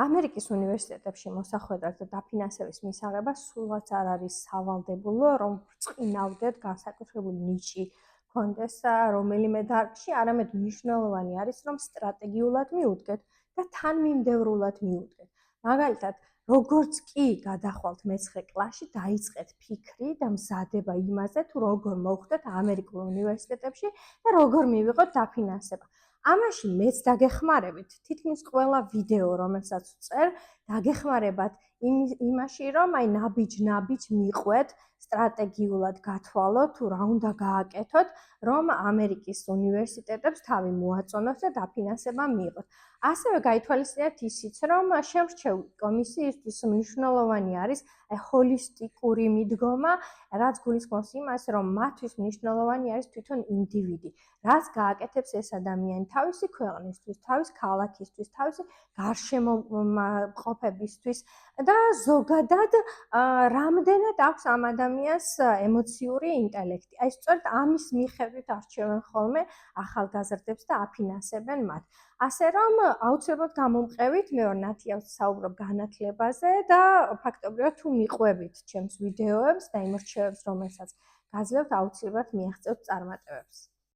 ამერიკის უნივერსიტეტებში მოსახვედრად და დაფინანსების მისაღება სულაც არ არის სავალდებულო, რომ ბრწყინავდეთ განსაკუთრებული ნიჭი კონდეს რომელიმე დარგში, არამედ მნიშვნელოვანი არის, რომ სტრატეგიულად მიუდგეთ და თანმიმდევრულად მიუდგეთ. მაგალითად, როგორც კი გადახვალთ მე-9 კლასში, დაიწყეთ ფიქრი და მზადება იმაზე, თუ როგორ მოვხდეთ ამერიკულ უნივერსიტეტებში და როგორ მივიღოთ დაფინანსება. ამაში მეც დაგეხმარებით, თითქმის ყველა ვიდეო, რომელსაც ვწერ, დაგეხმარებათ იმაში, რომ აი ნაბიჯ-ნაბიჯ მიყვეთ, სტრატეგიულად გათვალოთ, თუ რა უნდა გააკეთოთ, რომ ამერიკის უნივერსიტეტებს თავი მოაწონოთ და დაფინანსება მიიღოთ. ასევე გაითვალისწინეთ ისიც, რომ შემრჩევ კომისიისთვის მნიშვნელოვანი არის ჰოლისტიკური მიდგომა, რაც გულისხმობს იმას, რომ მათთვის მნიშვნელოვანი არის თვითონ ინდივიდი. რაც გააკეთებს ეს ადამიანი თავისი ქვეყნისთვის, თავის ქალაქისთვის, თავისი გარშემო მყოფებისთვის და ზოგადად რამდენად აქვს ამ ადამიანს ემოციური ინტელექტი. აი სწორედ ამის მიხედვით არჩევენ ხოლმე ახალგაზრდებს და აფინანსებენ მათ. ასე რომ აუცილებლად გამომყევით, მე ვარ ნათია ვსაუბრობ განათლებაზე და ფაქტობრივად თუ მიყვებით ჩემს ვიდეოებს და იმ რჩევებს, რომელსაც გაძლევთ, აუცილებლად მიაღწევთ წარმატებებს.